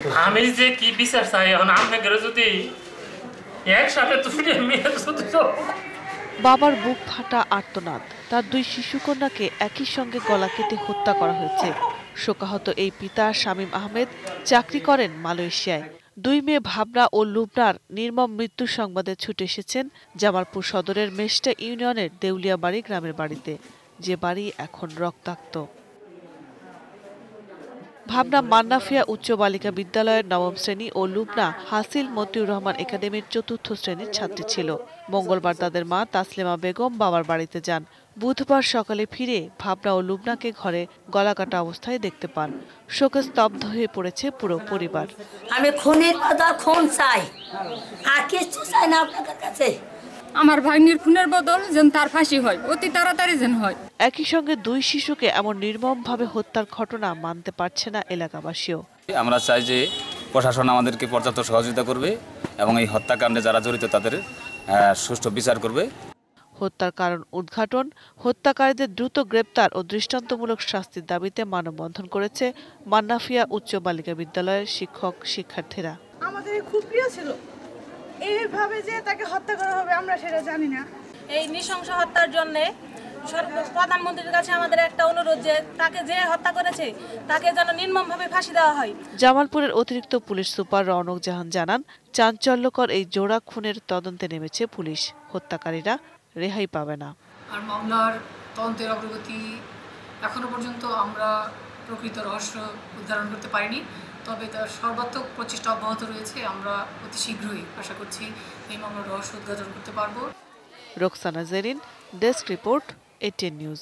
আমি যে কি বিচার চাই এখন আপনাদের যদি একসাথে তুলে মেয়ে বাবার বুক ফাটা আর্তনাদ, তার দুই শিশুকন্যাকে একই সঙ্গে গলা কেটে হত্যা করা হয়েছে। শোকাহত এই পিতা শামীম আহমেদ চাকরি করেন মালয়েশিয়ায়। দুই মেয়ে ভাবনা ও লুবনার নির্মম মৃত্যুর সংবাদে ছুটে এসেছেন জামালপুর সদরের মেষ্টা ইউনিয়নের দেউলিয়াবাড়ি গ্রামের বাড়িতে, যে বাড়ি এখন রক্তাক্ত। ভাবনা মান্নাফিয়া উচ্চ বালিকা বিদ্যালয়ের নবম শ্রেণী ও লুবনা হাসিল মতিউর রহমান একাডেমির চতুর্থ শ্রেণীর ছাত্রী ছিল। মঙ্গলবার তাদের মা তাসলিমা বেগম বাবার বাড়িতে যান। বুধবার সকালে ফিরে ভাবনা ও লুবনাকে ঘরে গলাকাটা অবস্থায় দেখতে পান। শোকে স্তব্ধ হয়ে পড়েছে পুরো পরিবার। আমি খুনের বদল খুন চাই, আর কিছু চাই না আপনাদের কাছে। আমার ভাগ্নির খুনের বদল যেন তার ফাঁসি হয়, অতি তাড়াতাড়ি যেন হয়। একই সঙ্গে দুই শিশুকে এমন নির্মমভাবে হত্যার ঘটনা মানতে পারছে না এলাকাবাসীও। আমরা চাই যে প্রশাসন আমাদেরকে পর্যাপ্ত সহযোগিতা করবে এবং এই হত্যাকাণ্ডে যারা জড়িত তাদের সুষ্ঠু বিচার করবে। হত্যার কারণ উদ্ঘাটন, হত্যাকারীদের দ্রুত গ্রেপ্তার ও দৃষ্টান্তমূলক শাস্তির দাবিতে মানববন্ধন করেছে মান্নাফিয়া উচ্চ বালিকা বিদ্যালয়ের শিক্ষক শিক্ষার্থীরা। আমাদের খুব প্রিয় ছিল, এইভাবে যে তাকে হত্যা করা হবে আমরা সেটা জানি না। এই নৃশংস হত্যার জন্য প্রধানমন্ত্রীর কাছে আমাদের একটা অনুরোধ, যে তাকে যে হত্যা করেছে তাকে যেন নির্মমভাবে ফাঁসি দেওয়া হয়। জামালপুরের অতিরিক্ত পুলিশ সুপার রওনক জাহান জানান, চাঞ্চল্যকর এই জোড়া খুনের তদন্তে নেমেছে পুলিশ। হত্যাকারীরা রেহাই পাবে না। আর মামলার তদন্তের অগ্রগতি এখনো পর্যন্ত আমরা প্রকৃত রহস্য উদ্ধারণ করতে পারিনি, তবে তার সর্বাত্মক প্রচেষ্টা অব্যাহত রয়েছে। আমরা অতি শীঘ্রই আশা করছি এই মামলার রহস্য উদ্ঘাটন করতে পারব। Roksana Jerin, desk report, ATN news.